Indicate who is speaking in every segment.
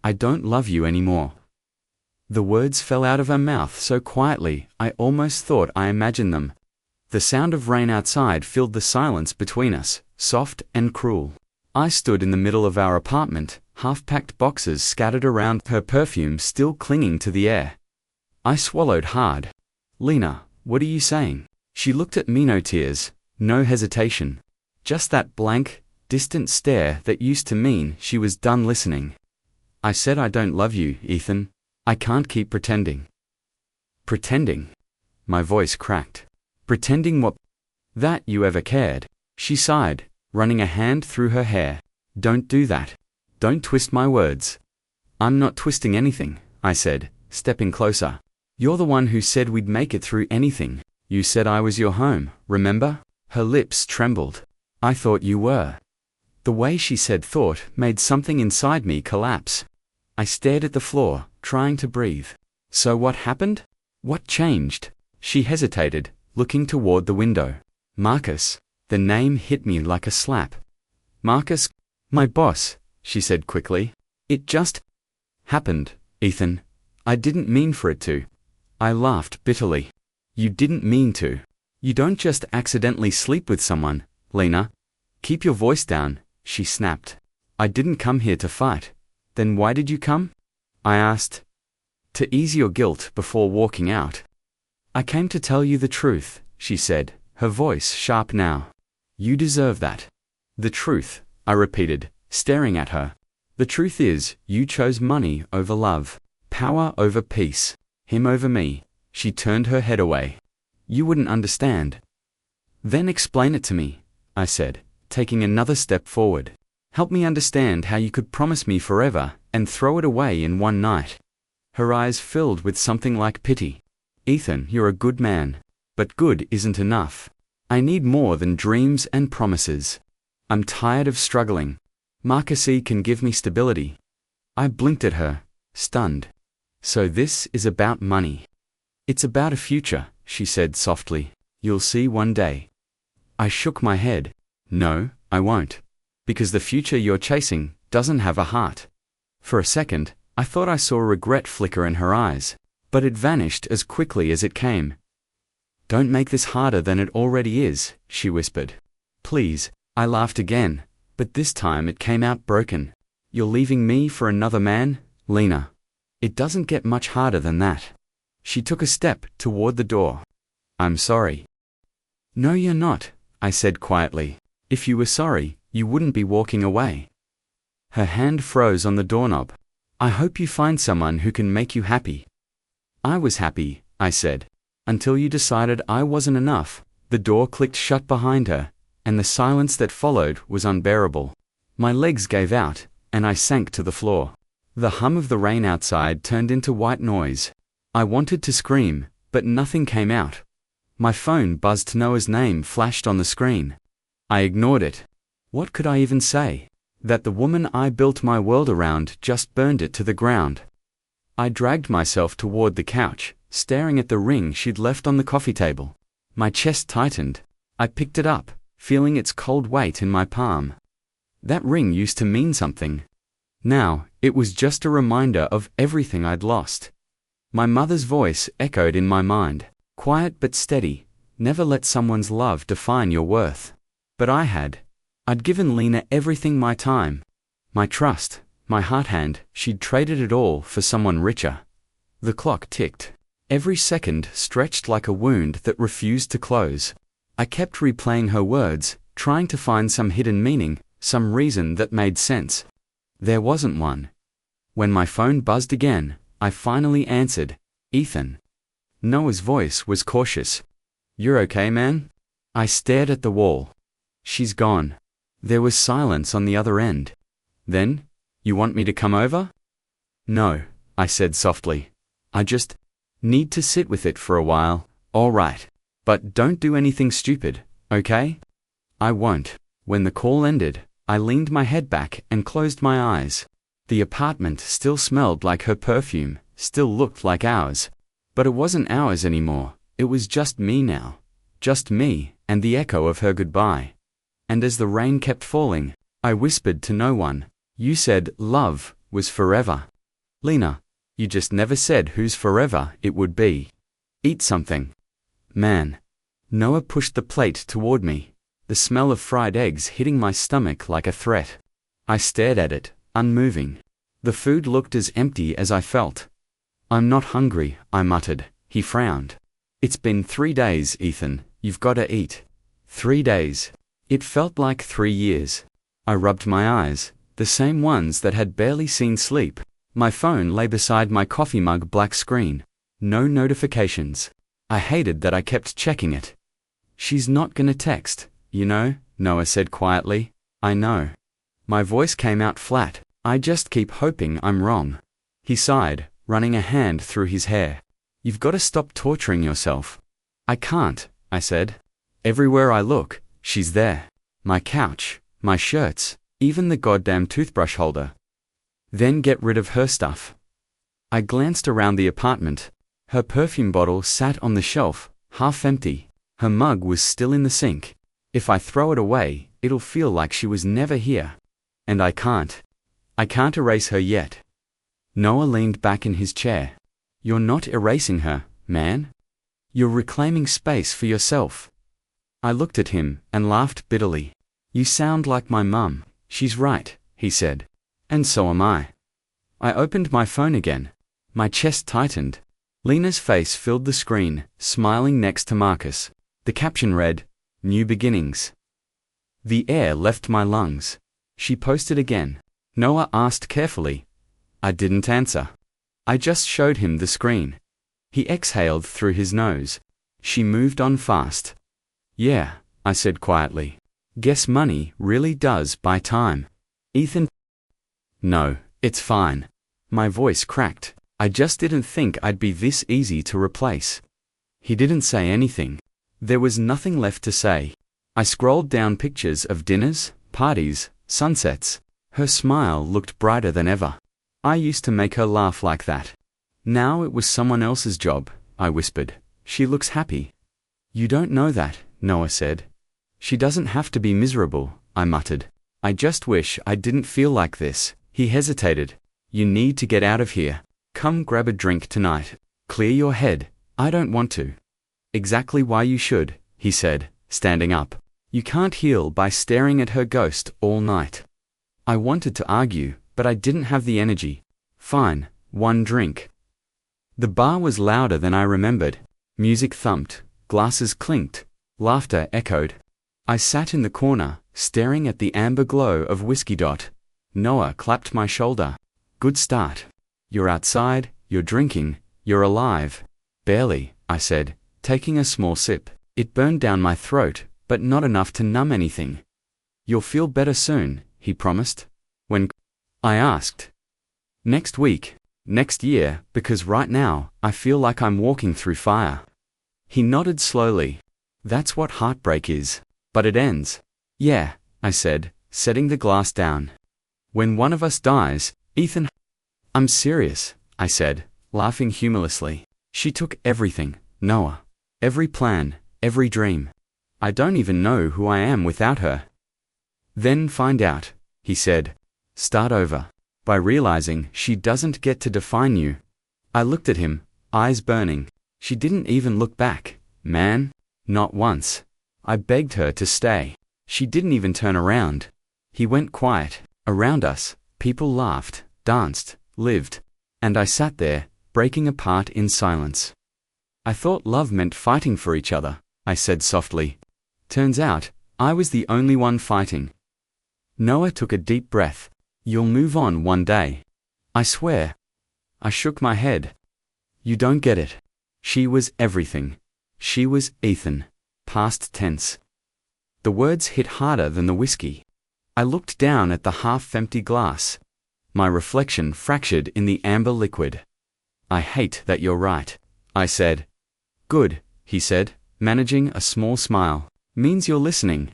Speaker 1: I don't love you anymore." The words fell out of her mouth so quietly, I almost thought I imagined them. The sound of rain outside filled the silence between us, soft and cruel. I stood in the middle of our apartment, half-packed boxes scattered around, her perfume still clinging to the air. I swallowed hard. "Lena, what are you saying?" She looked at me, no tears, no hesitation. Just that blank, distant stare that used to mean she was done listening. "I said I don't love you, Ethan. I can't keep pretending." "Pretending?" My voice cracked. "Pretending what? That you ever cared?" She sighed, running a hand through her hair. "Don't do that. Don't twist my words." "I'm not twisting anything," I said, stepping closer. "You're the one who said we'd make it through anything. You said I was your home, remember?" Her lips trembled. "I thought you were." The way she said thought made something inside me collapse. I stared at the floor, trying to breathe. "So what happened? What changed?" She hesitated, looking toward the window. "Marcus." The name hit me like a slap. "Marcus, my boss," she said quickly. "It just happened, Ethan. I didn't mean for it to." I laughed bitterly. "You didn't mean to. You don't just accidentally sleep with someone, Lena. Keep your voice down," she snapped. "I didn't come here to fight." "Then why did you come?" I asked. "To ease your guilt before walking out." "I came to tell you the truth," she said, her voice sharp now. "You deserve that." "The truth," I repeated, staring at her. "The truth is, you chose money over love, power over peace, him over me." She turned her head away. "You wouldn't understand." "Then explain it to me," I said, taking another step forward. "Help me understand how you could promise me forever and throw it away in one night." Her eyes filled with something like pity. "Ethan, you're a good man. But good isn't enough. I need more than dreams and promises. I'm tired of struggling. Marcus can give me stability." I blinked at her, stunned. "So this is about money?" "It's about a future," she said softly. "You'll see one day." I shook my head. "No, I won't. Because the future you're chasing doesn't have a heart." For a second, I thought I saw regret flicker in her eyes, but it vanished as quickly as it came. "Don't make this harder than it already is," she whispered. "Please." I laughed again, but this time it came out broken. "You're leaving me for another man, Lena? It doesn't get much harder than that." She took a step toward the door. "I'm sorry." "No, you're not," I said quietly. "If you were sorry, you wouldn't be walking away." Her hand froze on the doorknob. "I hope you find someone who can make you happy." "I was happy," I said. "Until you decided I wasn't enough." The door clicked shut behind her, and the silence that followed was unbearable. My legs gave out, and I sank to the floor. The hum of the rain outside turned into white noise. I wanted to scream, but nothing came out. My phone buzzed. Noah's name flashed on the screen. I ignored it. What could I even say? That the woman I built my world around just burned it to the ground. I dragged myself toward the couch, staring at the ring she'd left on the coffee table. My chest tightened. I picked it up, feeling its cold weight in my palm. That ring used to mean something. Now, it was just a reminder of everything I'd lost. My mother's voice echoed in my mind, quiet but steady. "Never let someone's love define your worth." But I had. I'd given Lena everything, my time, my trust, my heart hand. She'd traded it all for someone richer. The clock ticked. Every second stretched like a wound that refused to close. I kept replaying her words, trying to find some hidden meaning, some reason that made sense. There wasn't one. When my phone buzzed again, I finally answered. "Ethan." Noah's voice was cautious. "You're okay, man?" I stared at the wall. "She's gone." There was silence on the other end. "Then, you want me to come over?" "No," I said softly. "I just need to sit with it for a while." "All right. But don't do anything stupid, okay?" "I won't." When the call ended, I leaned my head back and closed my eyes. The apartment still smelled like her perfume, still looked like ours. But it wasn't ours anymore. It was just me now. Just me, and the echo of her goodbye. And as the rain kept falling, I whispered to no one, "You said love was forever." Lena, you just never said whose forever it would be. Eat something. Man. Noah pushed the plate toward me, the smell of fried eggs hitting my stomach like a threat. I stared at it, unmoving. The food looked as empty as I felt. I'm not hungry, I muttered. He frowned. It's been 3 days, Ethan. You've gotta eat. 3 days. It felt like 3 years. I rubbed my eyes, the same ones that had barely seen sleep. My phone lay beside my coffee mug, black screen. No notifications. I hated that I kept checking it. She's not gonna text, you know, Noah said quietly. I know. My voice came out flat. I just keep hoping I'm wrong. He sighed, running a hand through his hair. You've got to stop torturing yourself. I can't, I said. Everywhere I look, she's there. My couch, my shirts, even the goddamn toothbrush holder. Then get rid of her stuff. I glanced around the apartment. Her perfume bottle sat on the shelf, half empty. Her mug was still in the sink. If I throw it away, it'll feel like she was never here. And I can't. I can't erase her yet. Noah leaned back in his chair. You're not erasing her, man. You're reclaiming space for yourself. I looked at him and laughed bitterly. You sound like my mum. She's right, he said. And so am I. I opened my phone again. My chest tightened. Lena's face filled the screen, smiling next to Marcus. The caption read, New Beginnings. The air left my lungs. She posted again. Noah asked carefully. I didn't answer. I just showed him the screen. He exhaled through his nose. She moved on fast. Yeah, I said quietly. Guess money really does buy time. Ethan. No, it's fine. My voice cracked. I just didn't think I'd be this easy to replace. He didn't say anything. There was nothing left to say. I scrolled down pictures of dinners, parties, sunsets. Her smile looked brighter than ever. I used to make her laugh like that. Now it was someone else's job, I whispered. She looks happy. You don't know that, Noah said. She doesn't have to be miserable, I muttered. I just wish I didn't feel like this. He hesitated. You need to get out of here. Come grab a drink tonight. Clear your head. I don't want to. Exactly why you should, he said, standing up. You can't heal by staring at her ghost all night. I wanted to argue, but I didn't have the energy. Fine, 1 drink. The bar was louder than I remembered. Music thumped, glasses clinked, laughter echoed. I sat in the corner, staring at the amber glow of Whiskey Dot. Noah clapped my shoulder. Good start. You're outside, you're drinking, you're alive. Barely, I said, taking a small sip. It burned down my throat, but not enough to numb anything. You'll feel better soon, he promised. When? I asked. Next week, next year, because right now, I feel like I'm walking through fire. He nodded slowly. That's what heartbreak is. But it ends. Yeah, I said, setting the glass down. When one of us dies, Ethan. I'm serious, I said, laughing humorlessly. She took everything, Noah. Every plan, every dream. I don't even know who I am without her. Then find out, he said. Start over. By realizing she doesn't get to define you. I looked at him, eyes burning. She didn't even look back, man. Not once. I begged her to stay. She didn't even turn around. He went quiet. Around us, people laughed, danced, lived. And I sat there, breaking apart in silence. I thought love meant fighting for each other, I said softly. Turns out, I was the only one fighting. Noah took a deep breath. You'll move on one day. I swear. I shook my head. You don't get it. She was everything. She was Ethan. Past tense. The words hit harder than the whiskey. I looked down at the half-empty glass. My reflection fractured in the amber liquid. I hate that you're right, I said. Good, he said, managing a small smile. Means you're listening.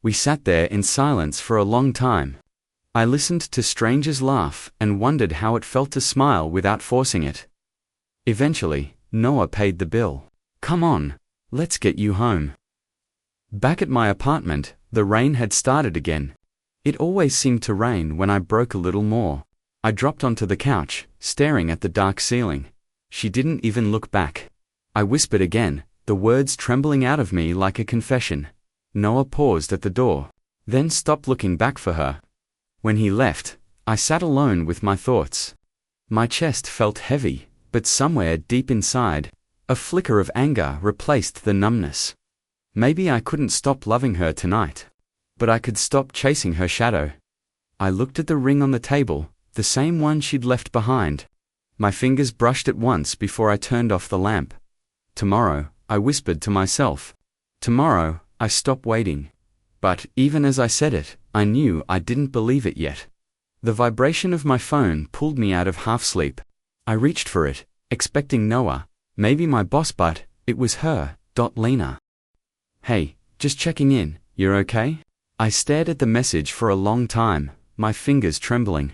Speaker 1: We sat there in silence for a long time. I listened to strangers laugh and wondered how it felt to smile without forcing it. Eventually, Noah paid the bill. Come on, let's get you home. Back at my apartment, the rain had started again. It always seemed to rain when I broke a little more. I dropped onto the couch, staring at the dark ceiling. She didn't even look back. I whispered again, the words trembling out of me like a confession. Noah paused at the door, then stopped looking back for her. When he left, I sat alone with my thoughts. My chest felt heavy, but somewhere deep inside, a flicker of anger replaced the numbness. Maybe I couldn't stop loving her tonight, but I could stop chasing her shadow. I looked at the ring on the table, the same one she'd left behind. My fingers brushed it once before I turned off the lamp. Tomorrow, I whispered to myself. Tomorrow, I stop waiting. But even as I said it, I knew I didn't believe it yet. The vibration of my phone pulled me out of half-sleep. I reached for it, expecting Noah, maybe my boss, but it was her, Lena. Hey, just checking in, you're okay? I stared at the message for a long time, my fingers trembling.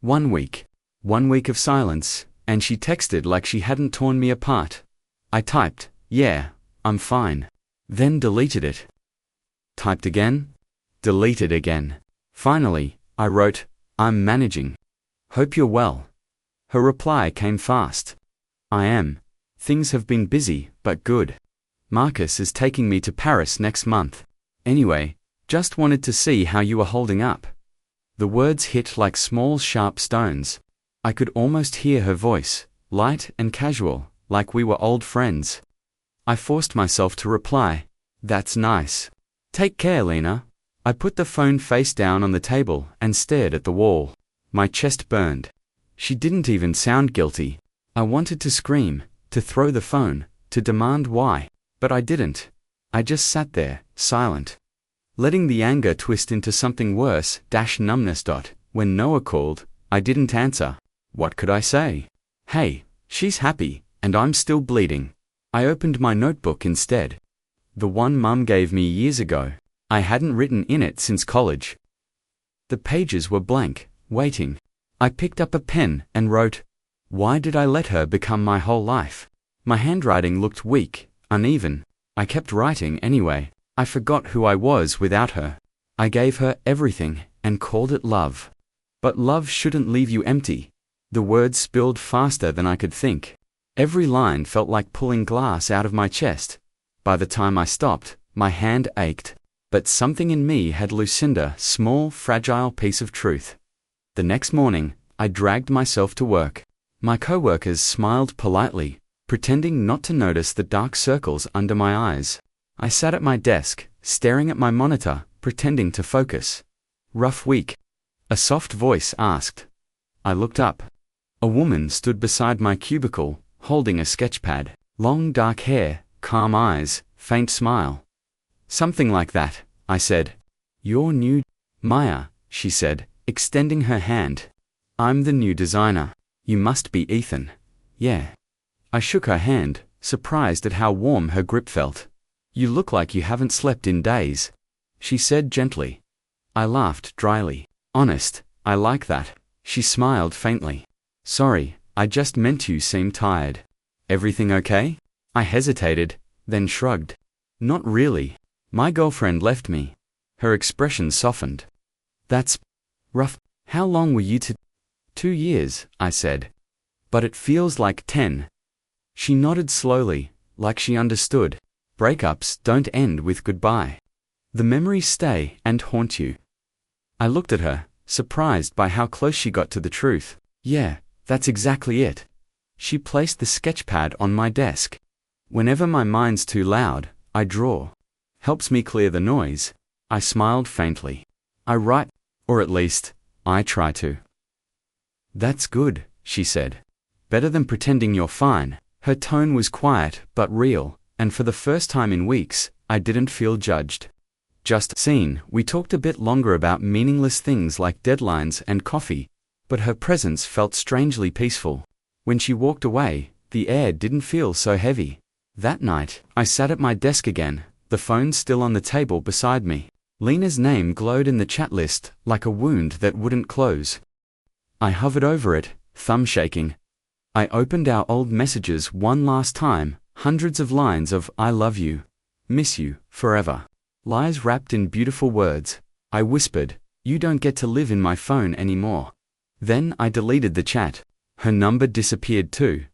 Speaker 1: 1 week. 1 week of silence, and she texted like she hadn't torn me apart. I typed, yeah, I'm fine. Then deleted it. Typed again. Deleted again. Finally, I wrote, I'm managing. Hope you're well. Her reply came fast. I am. Things have been busy, but good. Marcus is taking me to Paris next month. Anyway, just wanted to see how you were holding up. The words hit like small sharp stones. I could almost hear her voice, light and casual, like we were old friends. I forced myself to reply, that's nice. Take care, Lena. I put the phone face down on the table and stared at the wall. My chest burned. She didn't even sound guilty. I wanted to scream, to throw the phone, to demand why, but I didn't. I just sat there, silent. Letting the anger twist into something worse, numbness. When Noah called, I didn't answer. What could I say? Hey, she's happy, and I'm still bleeding. I opened my notebook instead. The one Mum gave me years ago. I hadn't written in it since college. The pages were blank, waiting. I picked up a pen and wrote, why did I let her become my whole life? My handwriting looked weak, uneven. I kept writing anyway. I forgot who I was without her. I gave her everything and called it love. But love shouldn't leave you empty. The words spilled faster than I could think. Every line felt like pulling glass out of my chest. By the time I stopped, my hand ached. But something in me had loosened a small, fragile piece of truth. The next morning, I dragged myself to work. My coworkers smiled politely, pretending not to notice the dark circles under my eyes. I sat at my desk, staring at my monitor, pretending to focus. Rough week. A soft voice asked. I looked up. A woman stood beside my cubicle, holding a sketchpad. Long dark hair, calm eyes, faint smile. Something like that, I said. You're new, Maya, she said, extending her hand. I'm the new designer. You must be Ethan. Yeah. I shook her hand, surprised at how warm her grip felt. You look like you haven't slept in days, she said gently. I laughed dryly. Honest, I like that. She smiled faintly. Sorry, I just meant you seem tired. Everything okay? I hesitated, then shrugged. Not really. My girlfriend left me. Her expression softened. That's rough. How long were you 2 years, I said. But it feels like 10. She nodded slowly, like she understood. Breakups don't end with goodbye. The memories stay and haunt you. I looked at her, surprised by how close she got to the truth. Yeah, that's exactly it. She placed the sketchpad on my desk. Whenever my mind's too loud, I draw. Helps me clear the noise. I smiled faintly. I write, or at least, I try to. That's good, she said. Better than pretending you're fine. Her tone was quiet but real, and for the first time in weeks, I didn't feel judged. Just seen, we talked a bit longer about meaningless things like deadlines and coffee, but her presence felt strangely peaceful. When she walked away, the air didn't feel so heavy. That night, I sat at my desk again, the phone still on the table beside me. Lena's name glowed in the chat list like a wound that wouldn't close. I hovered over it, thumb shaking. I opened our old messages one last time, hundreds of lines of I love you, miss you, forever. Lies wrapped in beautiful words. I whispered, you don't get to live in my phone anymore. Then I deleted the chat. Her number disappeared too.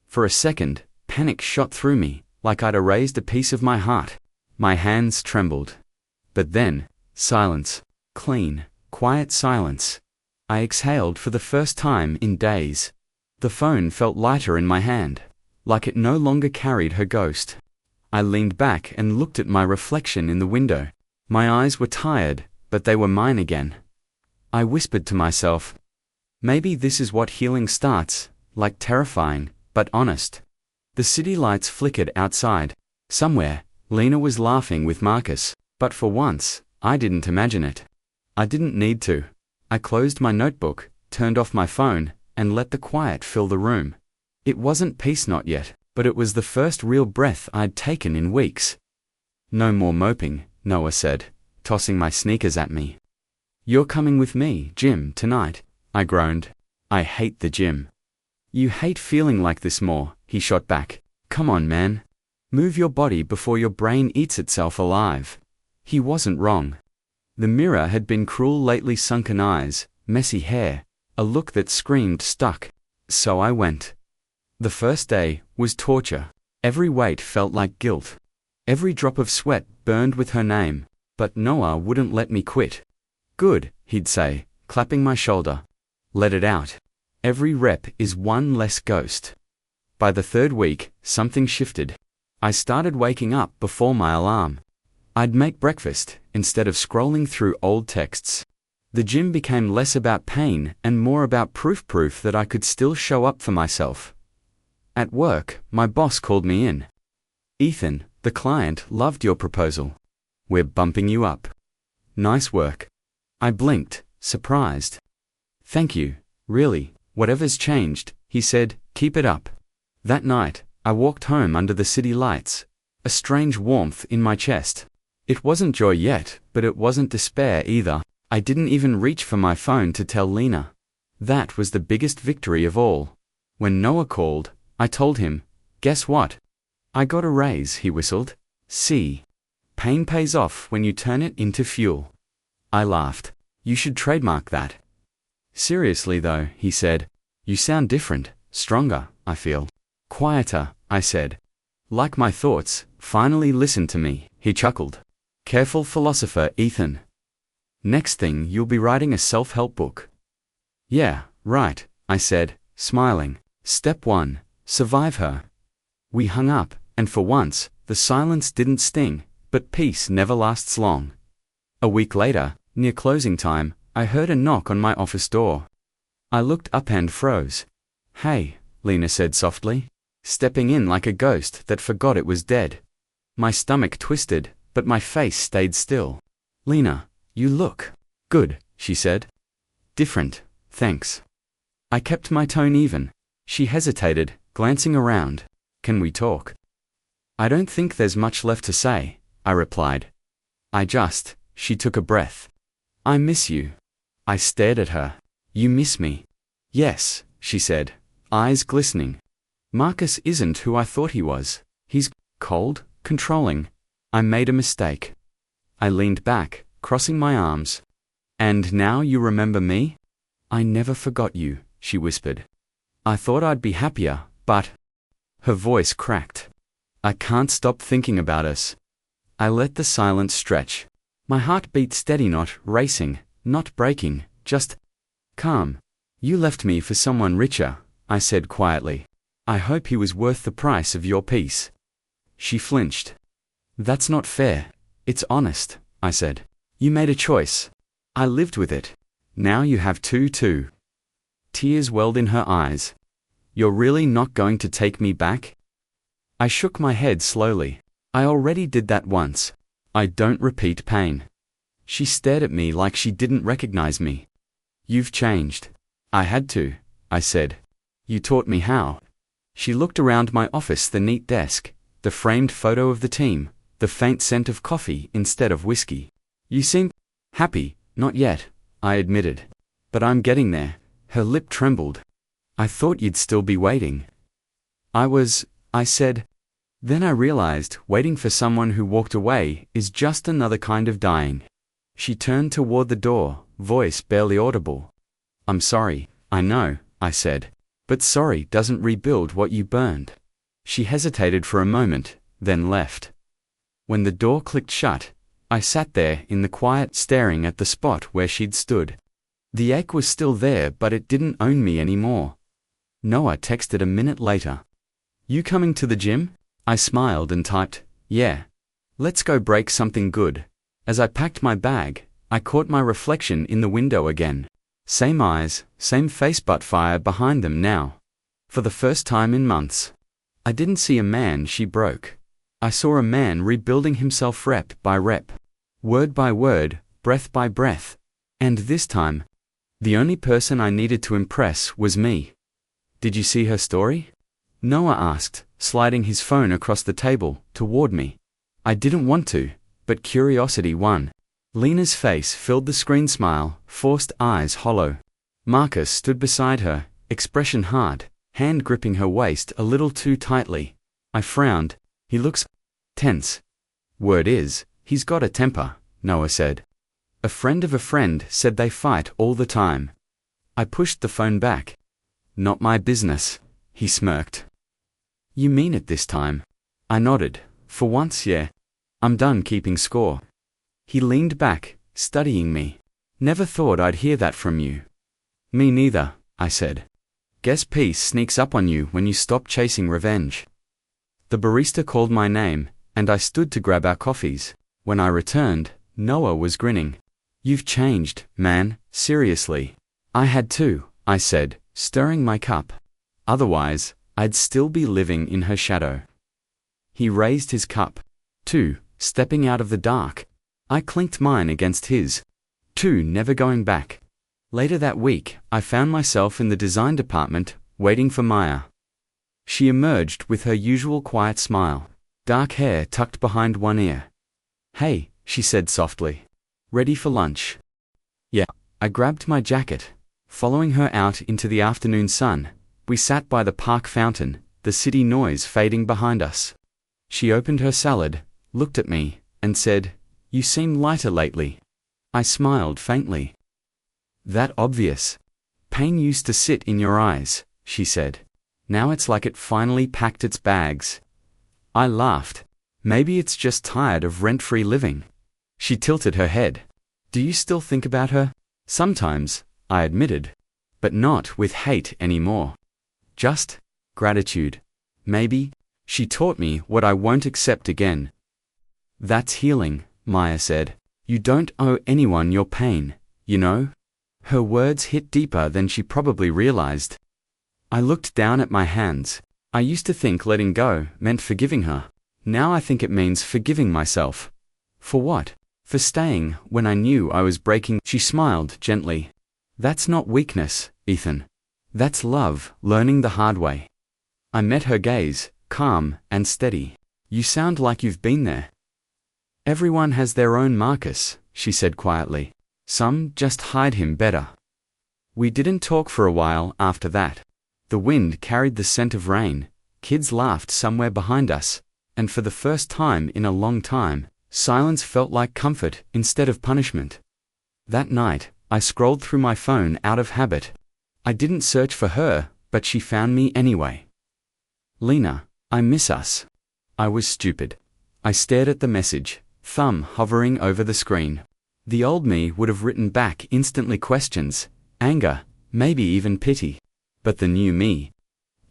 Speaker 1: For a second, panic shot through me, like I'd erased a piece of my heart. My hands trembled. But then, silence. Clean, quiet silence. I exhaled for the first time in days. The phone felt lighter in my hand, like it no longer carried her ghost. I leaned back and looked at my reflection in the window. My eyes were tired, but they were mine again. I whispered to myself, maybe this is what healing starts, like terrifying, but honest. The city lights flickered outside. Somewhere, Lena was laughing with Marcus, but for once, I didn't imagine it. I didn't need to. I closed my notebook, turned off my phone, and let the quiet fill the room. It wasn't peace not yet, but it was the first real breath I'd taken in weeks. No more moping, Noah said, tossing my sneakers at me. You're coming with me, Jim, tonight, I groaned. I hate the gym. You hate feeling like this more, he shot back. Come on, man. Move your body before your brain eats itself alive. He wasn't wrong. The mirror had been cruel lately, sunken eyes, messy hair, a look that screamed stuck. So I went. The first day was torture. Every weight felt like guilt. Every drop of sweat burned with her name, but Noah wouldn't let me quit. Good, he'd say, clapping my shoulder. Let it out. Every rep is one less ghost. By the third week, something shifted. I started waking up before my alarm. I'd make breakfast, instead of scrolling through old texts. The gym became less about pain and more about proof that I could still show up for myself. At work, my boss called me in. Ethan, the client, loved your proposal. We're bumping you up. Nice work. I blinked, surprised. Thank you, really, whatever's changed, he said, keep it up. That night, I walked home under the city lights, a strange warmth in my chest. It wasn't joy yet, but it wasn't despair either. I didn't even reach for my phone to tell Lena. That was the biggest victory of all. When Noah called, I told him, guess what? I got a raise, he whistled. See? Pain pays off when you turn it into fuel. I laughed. You should trademark that. Seriously though, he said. You sound different, stronger, I feel. Quieter, I said. Like my thoughts, finally listen to me, he chuckled. Careful philosopher, Ethan. Next thing you'll be writing a self-help book. Yeah, right, I said, smiling. Step 1, survive her. We hung up, and for once, the silence didn't sting, but peace never lasts long. A week later, near closing time, I heard a knock on my office door. I looked up and froze. Hey, Lena said softly, stepping in like a ghost that forgot it was dead. My stomach twisted, but my face stayed still. Lena, you look good, she said. Different, thanks. I kept my tone even. She hesitated, glancing around. Can we talk? I don't think there's much left to say, I replied. She took a breath. I miss you. I stared at her. You miss me? Yes, she said, eyes glistening. Marcus isn't who I thought he was. He's cold, controlling. I made a mistake. I leaned back, crossing my arms. And now you remember me? I never forgot you, she whispered. I thought I'd be happier, but... Her voice cracked. I can't stop thinking about us. I let the silence stretch. My heart beat steady, not racing, not breaking, just calm. You left me for someone richer, I said quietly. I hope he was worth the price of your peace. She flinched. That's not fair. It's honest, I said. You made a choice. I lived with it. Now you have to too. Tears welled in her eyes. You're really not going to take me back? I shook my head slowly. I already did that once. I don't repeat pain. She stared at me like she didn't recognize me. You've changed. I had to, I said. You taught me how. She looked around my office, the neat desk, the framed photo of the team, the faint scent of coffee instead of whiskey. You seem happy. Not yet, I admitted. But I'm getting there. Her lip trembled. I thought you'd still be waiting. I said. Then I realized waiting for someone who walked away is just another kind of dying. She turned toward the door, voice barely audible. I'm sorry, I know, I said. But sorry doesn't rebuild what you burned. She hesitated for a moment, then left. When the door clicked shut, I sat there in the quiet staring at the spot where she'd stood. The ache was still there, but it didn't own me anymore. Noah texted a minute later. You coming to the gym? I smiled and typed, yeah. Let's go break something good. As I packed my bag, I caught my reflection in the window again. Same eyes, same face, but fire behind them now. For the first time in months. I didn't see a man she broke. I saw a man rebuilding himself rep by rep. Word by word, breath by breath. And this time, the only person I needed to impress was me. Did you see her story? Noah asked, sliding his phone across the table, toward me. I didn't want to, but curiosity won. Lena's face filled the screen, smile, forced eyes hollow. Marcus stood beside her, expression hard, hand gripping her waist a little too tightly. I frowned. He looks tense. Word is, he's got a temper, Noah said. A friend of a friend said they fight all the time. I pushed the phone back. Not my business, he smirked. You mean it this time? I nodded. For once, yeah. I'm done keeping score. He leaned back, studying me. Never thought I'd hear that from you. Me neither, I said. Guess peace sneaks up on you when you stop chasing revenge. The barista called my name, and I stood to grab our coffees. When I returned, Noah was grinning. You've changed, man, seriously. I had to, I said, stirring my cup. Otherwise, I'd still be living in her shadow. He raised his cup. Too, stepping out of the dark. I clinked mine against his. Too, never going back. Later that week, I found myself in the design department, waiting for Maya. She emerged with her usual quiet smile, dark hair tucked behind one ear. Hey, she said softly. Ready for lunch? Yeah. I grabbed my jacket. Following her out into the afternoon sun, we sat by the park fountain, the city noise fading behind us. She opened her salad, looked at me, and said, You seem lighter lately. I smiled faintly. That obvious. Pain used to sit in your eyes, she said. Now it's like it finally packed its bags. I laughed. Maybe it's just tired of rent-free living. She tilted her head. Do you still think about her? Sometimes, I admitted. But not with hate anymore. Just gratitude. Maybe. She taught me what I won't accept again. That's healing, Maya said. You don't owe anyone your pain, you know? Her words hit deeper than she probably realized. I looked down at my hands. I used to think letting go meant forgiving her. Now I think it means forgiving myself. For what? For staying when I knew I was breaking. She smiled gently. That's not weakness, Ethan. That's love, learning the hard way. I met her gaze, calm and steady. You sound like you've been there. Everyone has their own Marcus, she said quietly. Some just hide him better. We didn't talk for a while after that. The wind carried the scent of rain, kids laughed somewhere behind us, and for the first time in a long time, silence felt like comfort instead of punishment. That night, I scrolled through my phone out of habit. I didn't search for her, but she found me anyway. Lena, I miss us. I was stupid. I stared at the message, thumb hovering over the screen. The old me would have written back instantly questions, anger, maybe even pity. But the new me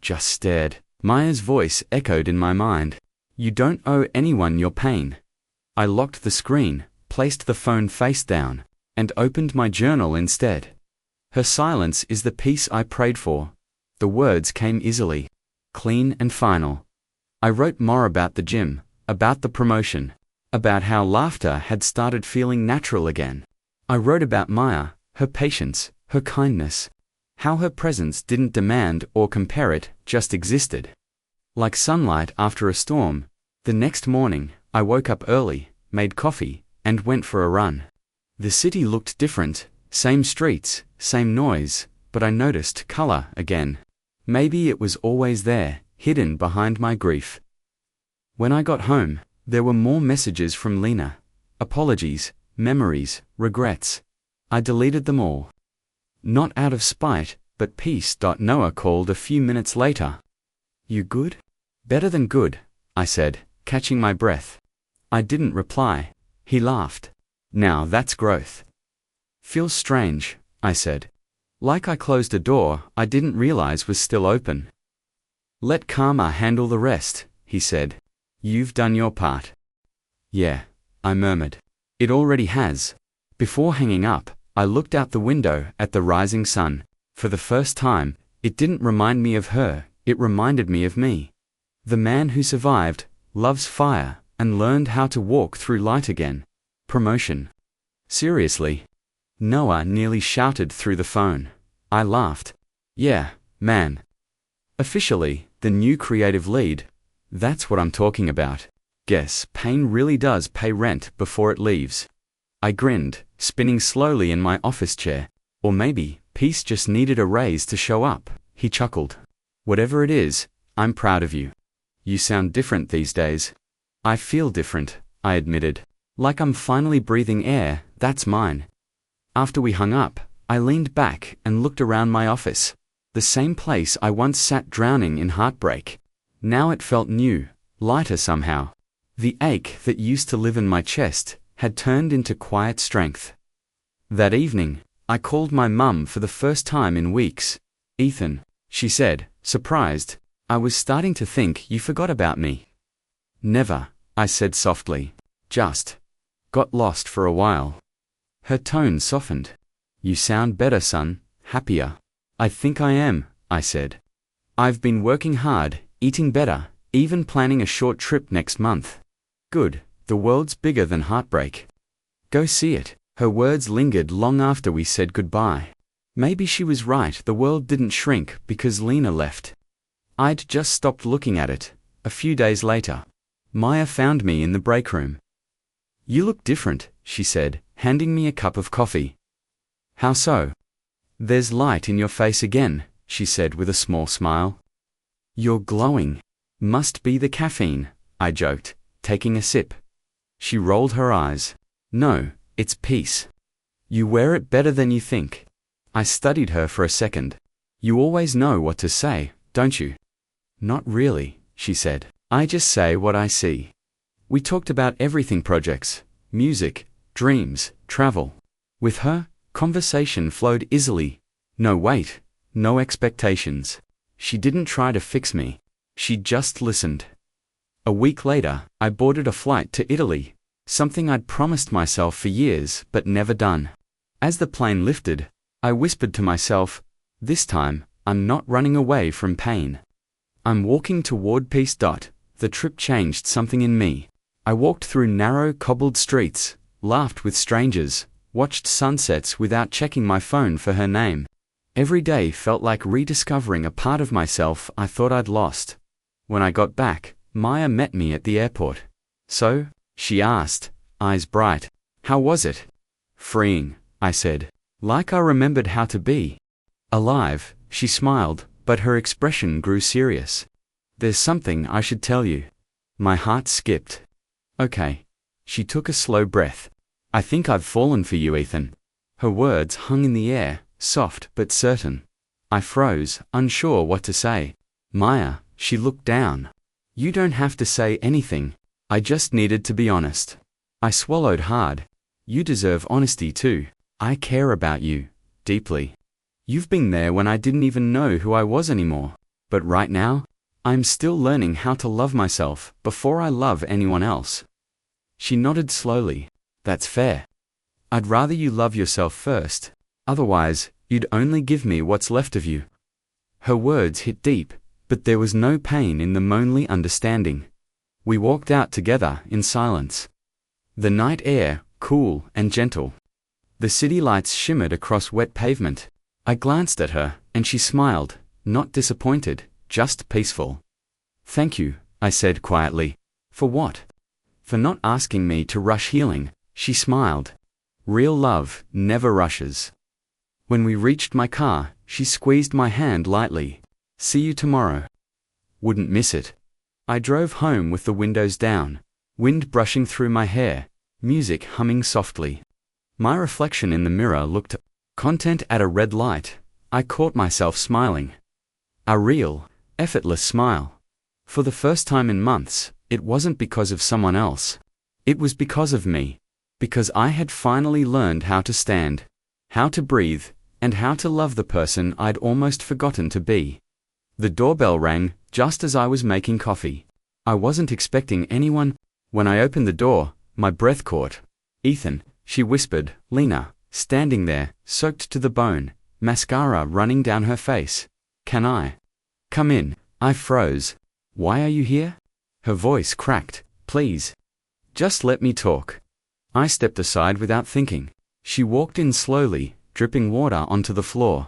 Speaker 1: just stared. Maya's voice echoed in my mind. You don't owe anyone your pain. I locked the screen, placed the phone face down, and opened my journal instead. Her silence is the peace I prayed for. The words came easily, clean and final. I wrote more about the gym, about the promotion, about how laughter had started feeling natural again. I wrote about Maya, her patience, her kindness, how her presence didn't demand or compare it, just existed. Like sunlight after a storm, the next morning, I woke up early, made coffee, and went for a run. The city looked different, same streets, same noise, but I noticed color again. Maybe it was always there, hidden behind my grief. When I got home, there were more messages from Lena. Apologies, memories, regrets. I deleted them all. Not out of spite, but peace. Noah called a few minutes later. You good? Better than good, I said, catching my breath. I didn't reply. He laughed. Now that's growth. Feels strange, I said. Like I closed a door I didn't realize was still open. Let karma handle the rest, he said. You've done your part. Yeah, I murmured. It already has. Before hanging up, I looked out the window at the rising sun. For the first time, it didn't remind me of her, it reminded me of me. The man who survived, loves fire, and learned how to walk through light again. Promotion. Seriously? Noah nearly shouted through the phone. I laughed. Yeah, man. Officially, the new creative lead. That's what I'm talking about. Guess pain really does pay rent before it leaves. I grinned, spinning slowly in my office chair. Or maybe, peace just needed a raise to show up. He chuckled. Whatever it is, I'm proud of you. You sound different these days. I feel different, I admitted. Like I'm finally breathing air, that's mine. After we hung up, I leaned back and looked around my office. The same place I once sat drowning in heartbreak. Now it felt new, lighter somehow. The ache that used to live in my chest had turned into quiet strength. That evening, I called my mum for the first time in weeks. Ethan, she said, surprised, I was starting to think you forgot about me. Never, I said softly. Just got lost for a while. Her tone softened. You sound better, son, happier. I think I am, I said. I've been working hard, eating better, even planning a short trip next month. Good, the world's bigger than heartbreak. Go see it. Her words lingered long after we said goodbye. Maybe she was right, the world didn't shrink because Lena left. I'd just stopped looking at it. A few days later, Maya found me in the break room. You look different, she said, handing me a cup of coffee. How so? There's light in your face again, she said with a small smile. You're glowing. Must be the caffeine, I joked, taking a sip. She rolled her eyes. No, it's peace. You wear it better than you think. I studied her for a second. You always know what to say, don't you? Not really, she said. I just say what I see. We talked about everything: projects, music, dreams, travel. With her, conversation flowed easily. No weight, no expectations. She didn't try to fix me. She just listened. A week later, I boarded a flight to Italy, something I'd promised myself for years but never done. As the plane lifted, I whispered to myself, this time, I'm not running away from pain. I'm walking toward peace. The trip changed something in me. I walked through narrow, cobbled streets, laughed with strangers, watched sunsets without checking my phone for her name. Every day felt like rediscovering a part of myself I thought I'd lost. When I got back, Maya met me at the airport. So, she asked, eyes bright. How was it? Freeing, I said. Like I remembered how to be. Alive, she smiled, but her expression grew serious. There's something I should tell you. My heart skipped. Okay. She took a slow breath. I think I've fallen for you, Ethan. Her words hung in the air, soft but certain. I froze, unsure what to say. Maya, she looked down. You don't have to say anything. I just needed to be honest. I swallowed hard. You deserve honesty too. I care about you, deeply. You've been there when I didn't even know who I was anymore. But right now, I'm still learning how to love myself before I love anyone else. She nodded slowly. That's fair. I'd rather you love yourself first. Otherwise, you'd only give me what's left of you. Her words hit deep, but there was no pain in the lonely understanding. We walked out together in silence. The night air, cool and gentle. The city lights shimmered across wet pavement. I glanced at her, and she smiled, not disappointed, just peaceful. Thank you, I said quietly. For what? For not asking me to rush healing, she smiled. Real love never rushes. When we reached my car, she squeezed my hand lightly. See you tomorrow. Wouldn't miss it. I drove home with the windows down, wind brushing through my hair, music humming softly. My reflection in the mirror looked content at a red light. I caught myself smiling. A real, effortless smile. For the first time in months, it wasn't because of someone else. It was because of me. Because I had finally learned how to stand, how to breathe, and how to love the person I'd almost forgotten to be. The doorbell rang just as I was making coffee. I wasn't expecting anyone. When I opened the door, my breath caught. "Ethan," she whispered. Lena, standing there, soaked to the bone, mascara running down her face. "Can I come in?" I froze. "Why are you here?" Her voice cracked. "Please. Just let me talk." I stepped aside without thinking. She walked in slowly, dripping water onto the floor.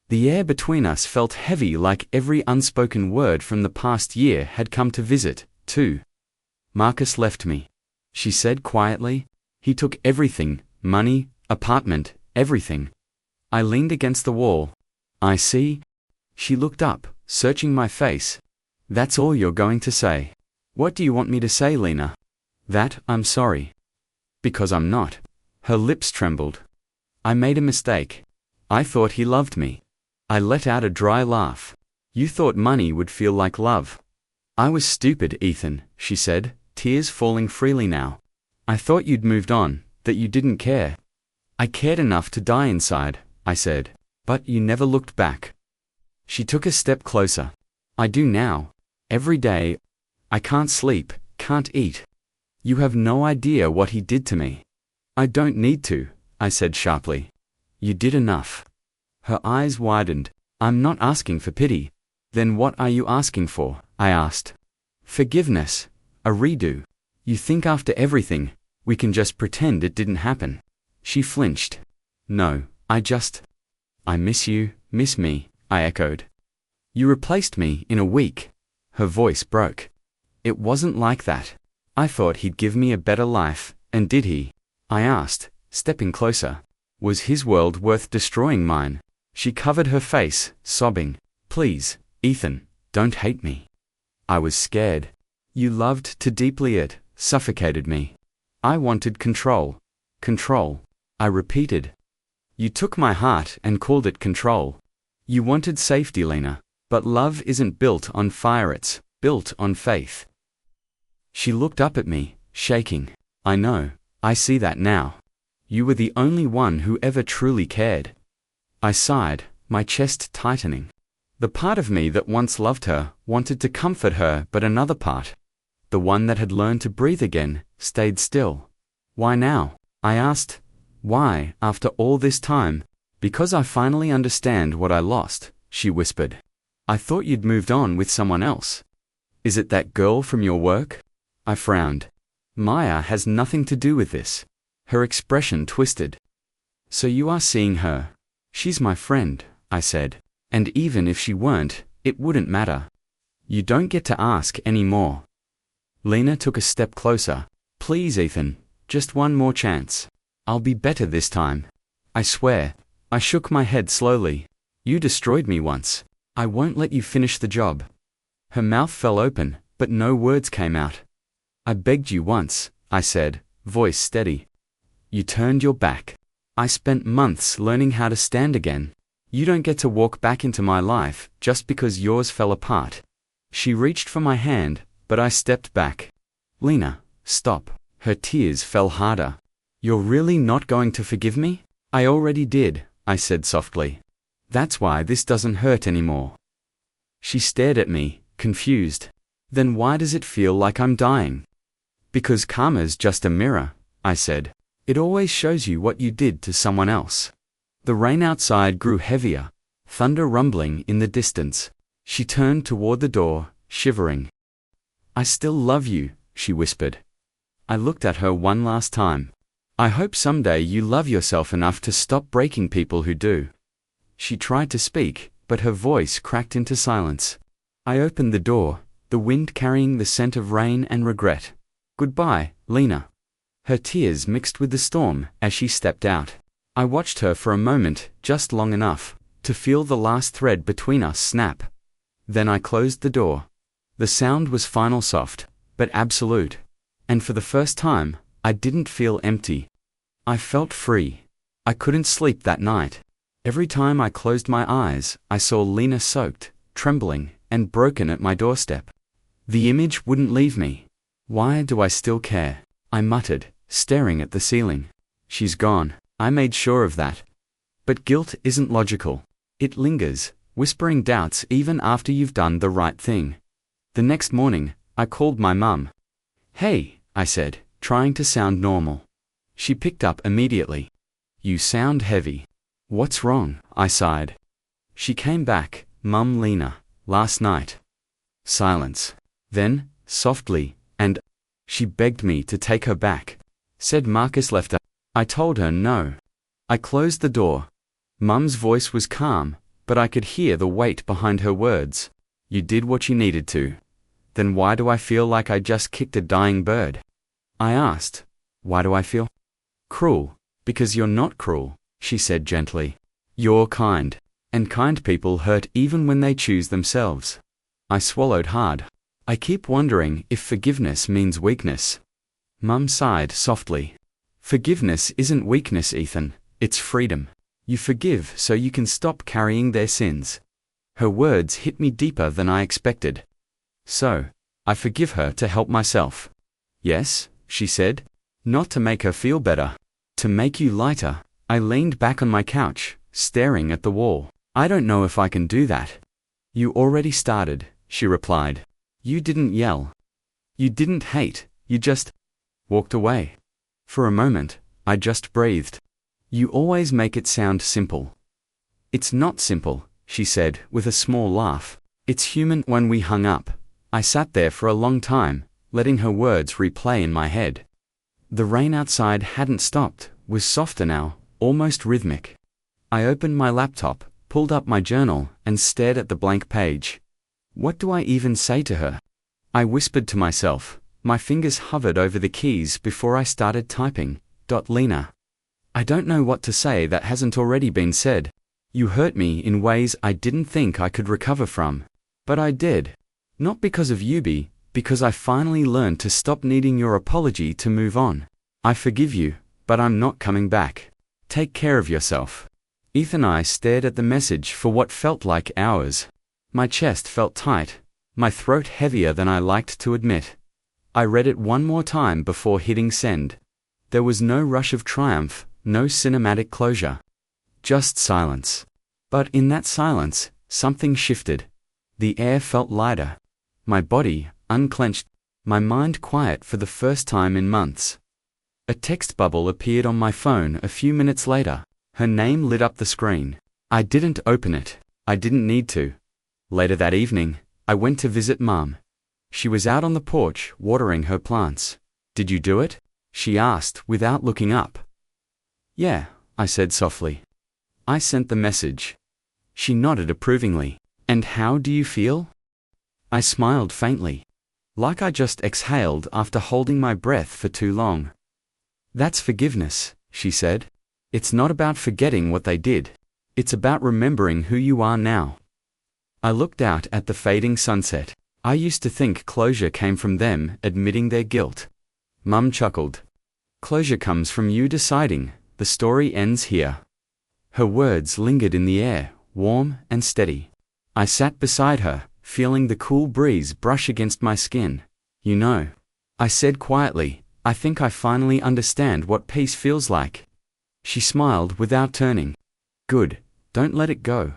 Speaker 1: The air between us felt heavy, like every unspoken word from the past year had come to visit, too. "Marcus left me," she said quietly. "He took everything, money, apartment, everything." I leaned against the wall. "I see." She looked up, searching my face. "That's all you're going to say?" "What do you want me to say, Lena?" "That I'm sorry." "Because I'm not." Her lips trembled. "I made a mistake. I thought he loved me." I let out a dry laugh. "You thought money would feel like love." "I was stupid, Ethan," she said, tears falling freely now. "I thought you'd moved on, that you didn't care." "I cared enough to die inside," I said. "But you never looked back." She took a step closer. "I do now. Every day. I can't sleep, can't eat. You have no idea what he did to me." "I don't need to," I said sharply. "You did enough." Her eyes widened. "I'm not asking for pity." "Then what are you asking for?" I asked. "Forgiveness. A redo. You think after everything, we can just pretend it didn't happen?" She flinched. "No, I miss you, miss me," I echoed. "You replaced me in a week." Her voice broke. "It wasn't like that. I thought he'd give me a better life, and did he?" I asked, stepping closer. Was his world worth destroying mine? She covered her face, sobbing. "Please, Ethan, don't hate me." I was scared. "You loved too deeply, it suffocated me. I wanted control." "Control," I repeated. "You took my heart and called it control. You wanted safety, Lena, but love isn't built on fire, it's built on faith." She looked up at me, shaking. "I know, I see that now. You were the only one who ever truly cared." I sighed, my chest tightening. The part of me that once loved her wanted to comfort her, but another part, the one that had learned to breathe again, stayed still. "Why now?" I asked. "Why, after all this time?" "Because I finally understand what I lost," she whispered. "I thought you'd moved on with someone else." "Is it that girl from your work?" I frowned. "Maya has nothing to do with this." Her expression twisted. "So you are seeing her?" "She's my friend," I said. "And even if she weren't, it wouldn't matter." "You don't get to ask any more." Lena took a step closer. "Please, Ethan, just one more chance. I'll be better this time. I swear." I shook my head slowly. "You destroyed me once. I won't let you finish the job." Her mouth fell open, but no words came out. "I begged you once," I said, voice steady. "You turned your back. I spent months learning how to stand again. You don't get to walk back into my life just because yours fell apart." She reached for my hand, but I stepped back. "Lena, stop." Her tears fell harder. "You're really not going to forgive me?" "I already did," I said softly. "That's why this doesn't hurt anymore." She stared at me, confused. "Then why does it feel like I'm dying?" "Because karma's just a mirror," I said. "It always shows you what you did to someone else." The rain outside grew heavier, thunder rumbling in the distance. She turned toward the door, shivering. "I still love you," she whispered. I looked at her one last time. "I hope someday you love yourself enough to stop breaking people who do." She tried to speak, but her voice cracked into silence. I opened the door, the wind carrying the scent of rain and regret. "Goodbye, Lena." Her tears mixed with the storm as she stepped out. I watched her for a moment, just long enough to feel the last thread between us snap. Then I closed the door. The sound was final, soft, but absolute. And for the first time, I didn't feel empty. I felt free. I couldn't sleep that night. Every time I closed my eyes, I saw Lena soaked, trembling, and broken at my doorstep. The image wouldn't leave me. Why do I still care? I muttered, staring at the ceiling. She's gone. I made sure of that. But guilt isn't logical. It lingers, whispering doubts even after you've done the right thing. The next morning, I called my mum. "Hey," I said, trying to sound normal. She picked up immediately. "You sound heavy." "What's wrong?" I sighed. She came back, "Mum, Lena, last night." Silence. Then, softly, "And she begged me to take her back. Said Marcus left her." I told her no. I closed the door. Mum's voice was calm, but I could hear the weight behind her words. "You did what you needed to. Then why do I feel like I just kicked a dying bird?" I asked. "Why do I feel cruel?" "Because you're not cruel," she said gently. "You're kind. And kind people hurt even when they choose themselves." I swallowed hard. I keep wondering if forgiveness means weakness. Mum sighed softly. "Forgiveness isn't weakness, Ethan. It's freedom. You forgive so you can stop carrying their sins." Her words hit me deeper than I expected. "So, I forgive her to help myself." "Yes," she said. "Not to make her feel better. To make you lighter." I leaned back on my couch, staring at the wall. "I don't know if I can do that." "You already started," she replied. "You didn't yell. You didn't hate. You just walked away." For a moment, I just breathed. "You always make it sound simple." "It's not simple," she said, with a small laugh. "It's human." When we hung up, I sat there for a long time, letting her words replay in my head. The rain outside hadn't stopped, was softer now, almost rhythmic. I opened my laptop, pulled up my journal, and stared at the blank page. What do I even say to her? I whispered to myself. My fingers hovered over the keys before I started typing. Lena. I don't know what to say that hasn't already been said. You hurt me in ways I didn't think I could recover from. But I did. Not because of Yubi, because I finally learned to stop needing your apology to move on. I forgive you, but I'm not coming back. Take care of yourself. Ethan and I stared at the message for what felt like hours. My chest felt tight, my throat heavier than I liked to admit. I read it one more time before hitting send. There was no rush of triumph, no cinematic closure. Just silence. But in that silence, something shifted. The air felt lighter. My body, unclenched, my mind quiet for the first time in months. A text bubble appeared on my phone a few minutes later. Her name lit up the screen. I didn't open it. I didn't need to. Later that evening, I went to visit Mum. She was out on the porch, watering her plants. "Did you do it?" she asked without looking up. "Yeah," I said softly. "I sent the message." She nodded approvingly. "And how do you feel?" I smiled faintly. Like I just exhaled after holding my breath for too long. "That's forgiveness," she said. "It's not about forgetting what they did. It's about remembering who you are now." I looked out at the fading sunset. I used to think closure came from them admitting their guilt. Mum chuckled. "Closure comes from you deciding, the story ends here." Her words lingered in the air, warm and steady. I sat beside her, feeling the cool breeze brush against my skin. "You know," I said quietly, "I think I finally understand what peace feels like." She smiled without turning. "Good, don't let it go."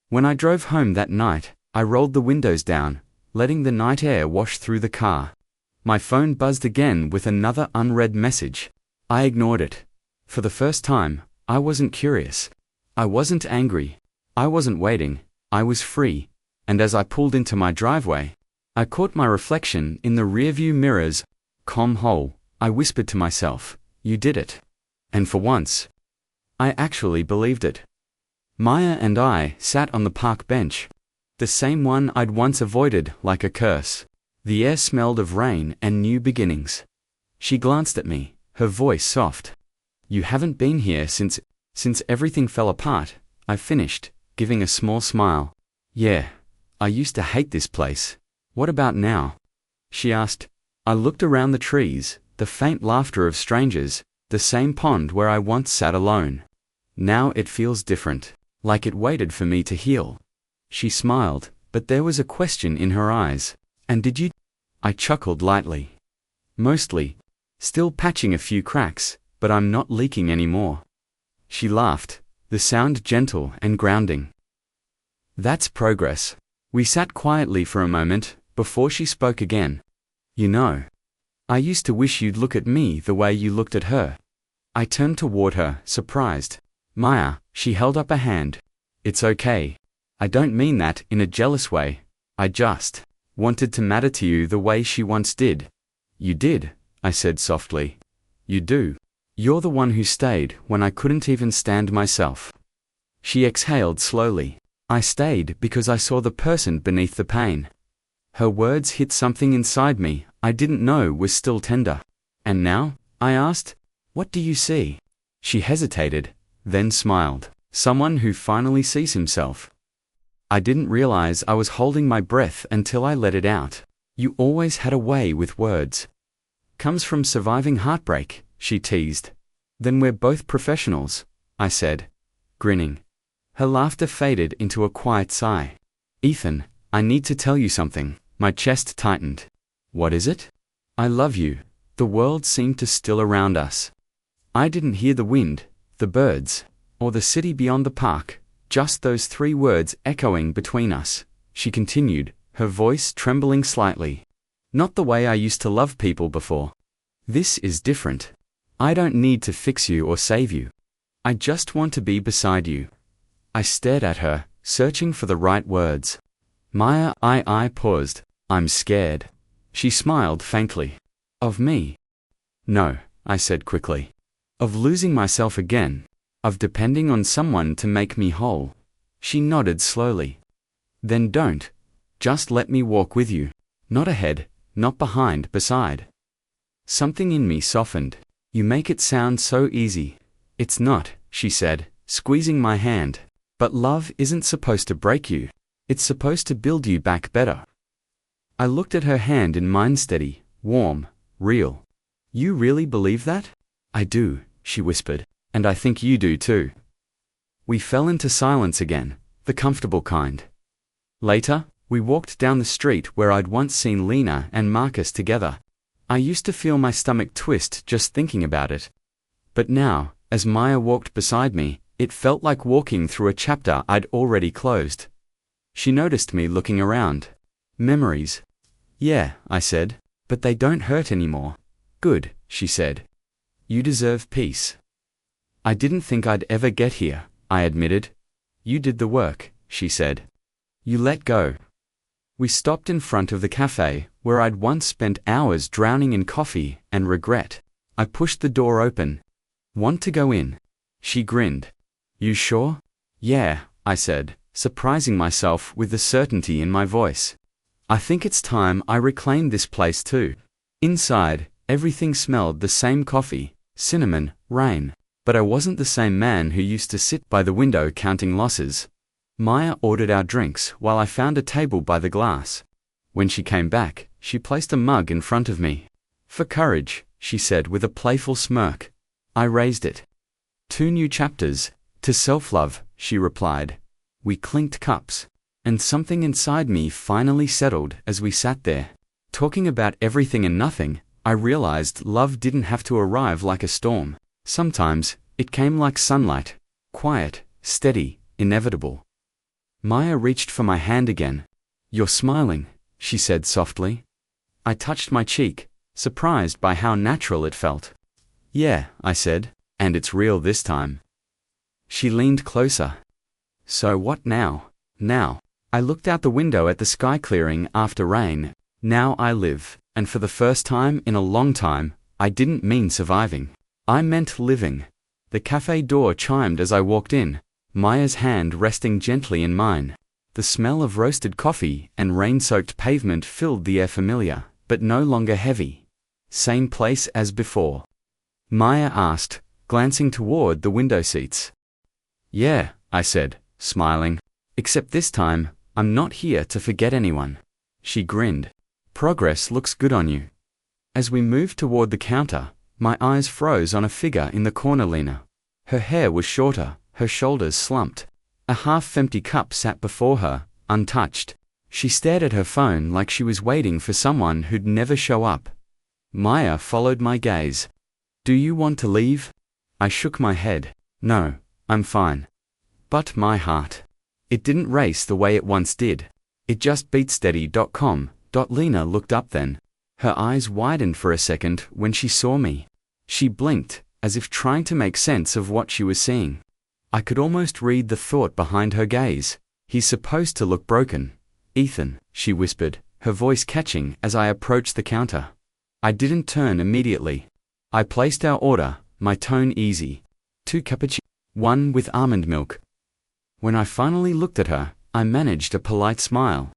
Speaker 1: When I drove home that night, I rolled the windows down, letting the night air wash through the car. My phone buzzed again with another unread message. I ignored it. For the first time, I wasn't curious. I wasn't angry. I wasn't waiting. I was free. And as I pulled into my driveway, I caught my reflection in the rearview mirror's calm hole. I whispered to myself, "You did it." And for once, I actually believed it. Maya and I sat on the park bench. The same one I'd once avoided like a curse. The air smelled of rain and new beginnings. She glanced at me, her voice soft. "You haven't been here since everything fell apart," I finished, giving a small smile. "Yeah, I used to hate this place. What about now?" she asked. I looked around the trees, the faint laughter of strangers, the same pond where I once sat alone. "Now it feels different." like it waited for me to heal. She smiled, but there was a question in her eyes. And did you? I chuckled lightly. Mostly. Still patching a few cracks, but I'm not leaking anymore. She laughed, the sound gentle and grounding. That's progress. We sat quietly for a moment, before she spoke again. You know, I used to wish you'd look at me the way you looked at her. I turned toward her, surprised. Maya, she held up a hand. It's okay. I don't mean that in a jealous way. I just wanted to matter to you the way she once did. You did, I said softly. You do. You're the one who stayed when I couldn't even stand myself. She exhaled slowly. I stayed because I saw the person beneath the pain. Her words hit something inside me I didn't know was still tender. And now? I asked. What do you see? She hesitated, then smiled. Someone who finally sees himself. I didn't realize I was holding my breath until I let it out. You always had a way with words. Comes from surviving heartbreak, she teased. Then we're both professionals, I said, grinning. Her laughter faded into a quiet sigh. Ethan, I need to tell you something. My chest tightened. What is it? I love you. The world seemed to still around us. I didn't hear the wind, the birds, or the city beyond the park, just those 3 words echoing between us, she continued, her voice trembling slightly. Not the way I used to love people before. This is different. I don't need to fix you or save you. I just want to be beside you. I stared at her, searching for the right words. Maya, I paused. I'm scared. She smiled faintly. Of me? No, I said quickly. Of losing myself again. Of depending on someone to make me whole. She nodded slowly. Then don't. Just let me walk with you. Not ahead, not behind, beside. Something in me softened. You make it sound so easy. It's not, she said, squeezing my hand. But love isn't supposed to break you. It's supposed to build you back better. I looked at her hand in mine, steady, warm, real. You really believe that? I do, she whispered. And I think you do too. We fell into silence again, the comfortable kind. Later, we walked down the street where I'd once seen Lena and Marcus together. I used to feel my stomach twist just thinking about it. But now, as Maya walked beside me, it felt like walking through a chapter I'd already closed. She noticed me looking around. Memories. Yeah, I said, but they don't hurt anymore. Good, she said. You deserve peace. I didn't think I'd ever get here, I admitted. You did the work, she said. You let go. We stopped in front of the cafe, where I'd once spent hours drowning in coffee and regret. I pushed the door open. Want to go in? She grinned. You sure? Yeah, I said, surprising myself with the certainty in my voice. I think it's time I reclaimed this place too. Inside, everything smelled the same: coffee, cinnamon, rain. But I wasn't the same man who used to sit by the window counting losses. Maya ordered our drinks while I found a table by the glass. When she came back, she placed a mug in front of me. For courage, she said with a playful smirk. I raised it. 2 new chapters, to self-love, she replied. We clinked cups. And something inside me finally settled as we sat there. Talking about everything and nothing, I realized love didn't have to arrive like a storm. Sometimes, it came like sunlight, quiet, steady, inevitable. Maya reached for my hand again. You're smiling, she said softly. I touched my cheek, surprised by how natural it felt. Yeah, I said, and it's real this time. She leaned closer. So what now? Now. I looked out the window at the sky clearing after rain. Now I live, and for the first time in a long time, I didn't mean surviving. I meant living. The cafe door chimed as I walked in, Maya's hand resting gently in mine. The smell of roasted coffee and rain-soaked pavement filled the air, familiar, but no longer heavy. Same place as before? Maya asked, glancing toward the window seats. Yeah, I said, smiling. Except this time, I'm not here to forget anyone. She grinned. Progress looks good on you. As we moved toward the counter, my eyes froze on a figure in the corner. Lena. Her hair was shorter, her shoulders slumped. A half-empty cup sat before her, untouched. She stared at her phone like she was waiting for someone who'd never show up. Maya followed my gaze. "Do you want to leave?" I shook my head. "No, I'm fine." But my heart. It didn't race the way it once did. It just beat steady. Lena looked up then. Her eyes widened for a second when she saw me. She blinked, as if trying to make sense of what she was seeing. I could almost read the thought behind her gaze. "He's supposed to look broken. Ethan," she whispered, her voice catching as I approached the counter. I didn't turn immediately. I placed our order, my tone easy. 2 cappuccinos, 1 with almond milk. When I finally looked at her, I managed a polite smile.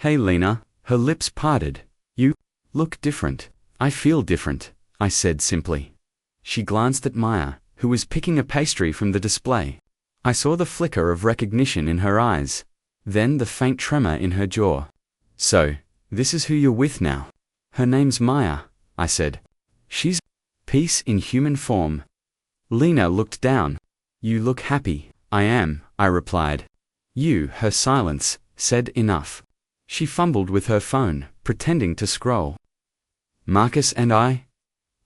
Speaker 1: "Hey Lena," her lips parted. "You look different." "I feel different," I said simply. She glanced at Maya, who was picking a pastry from the display. I saw the flicker of recognition in her eyes, then the faint tremor in her jaw. "So, this is who you're with now?" "Her name's Maya," I said. "She's peace in human form." Lena looked down. "You look happy." "I am," I replied. Her silence, said enough. She fumbled with her phone, pretending to scroll. "Marcus and I?"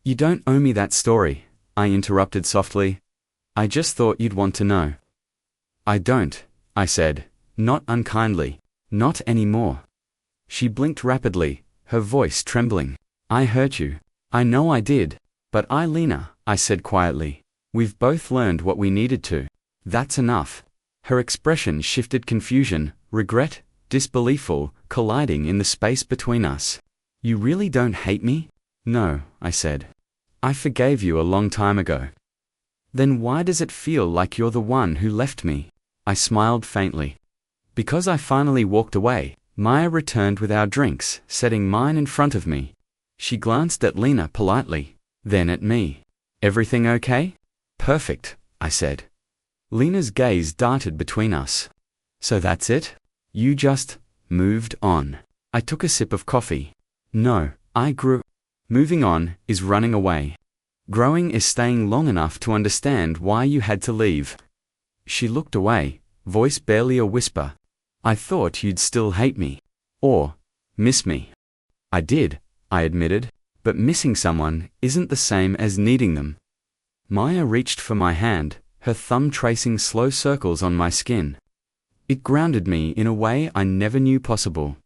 Speaker 1: "You don't owe me that story," I interrupted softly. "I just thought you'd want to know." "I don't," I said, not unkindly. "Not anymore." She blinked rapidly, her voice trembling. "I hurt you." "I know I did. But Lena," I said quietly. "We've both learned what we needed to. That's enough." Her expression shifted, confusion, regret, disbelief all colliding in the space between us. "You really don't hate me?" "No," I said. "I forgave you a long time ago." "Then why does it feel like you're the one who left me?" I smiled faintly. Because I finally walked away, Maya returned with our drinks, setting mine in front of me. She glanced at Lena politely, then at me. "Everything okay?" "Perfect," I said. Lena's gaze darted between us. "So that's it? You just moved on?" I took a sip of coffee. "No, I grew. Moving on is running away. Growing is staying long enough to understand why you had to leave." She looked away, voice barely a whisper. "I thought you'd still hate me. Or miss me." "I did," I admitted, "but missing someone isn't the same as needing them." Maya reached for my hand, her thumb tracing slow circles on my skin. It grounded me in a way I never knew possible.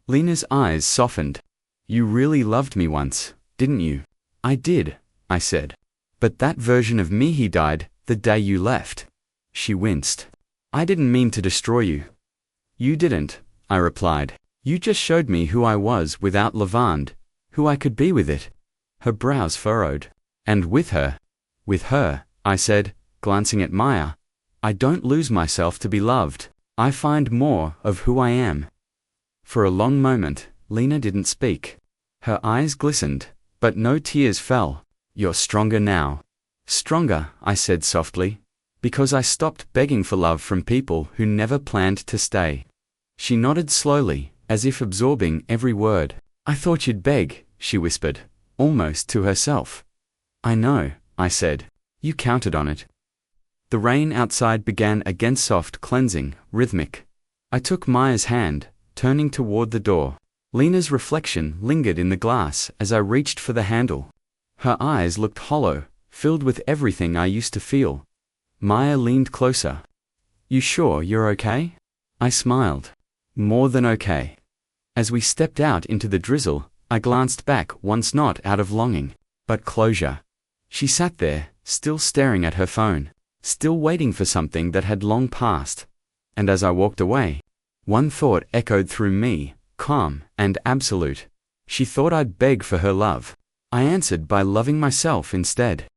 Speaker 1: Lena's eyes softened. "You really loved me once, didn't you?" "I did," I said. "But that version of me, he died the day you left." She winced. "I didn't mean to destroy you." "You didn't," I replied. "You just showed me who I was without Lavande, who I could be with it." Her brows furrowed. "And with her?" "With her," I said, glancing at Maya, "I don't lose myself to be loved. I find more of who I am." For a long moment, Lena didn't speak. Her eyes glistened, but no tears fell. "You're stronger now." "Stronger," I said softly, "because I stopped begging for love from people who never planned to stay." She nodded slowly, as if absorbing every word. "I thought you'd beg," she whispered, almost to herself. "I know," I said. "You counted on it." The rain outside began again, soft, cleansing, rhythmic. I took Maya's hand, turning toward the door. Lena's reflection lingered in the glass as I reached for the handle. Her eyes looked hollow, filled with everything I used to feel. Maya leaned closer. "You sure you're okay?" I smiled. "More than okay." As we stepped out into the drizzle, I glanced back once, not out of longing, but closure. She sat there, still staring at her phone, still waiting for something that had long passed. And as I walked away, one thought echoed through me, calm and absolute. She thought I'd beg for her love. I answered by loving myself instead.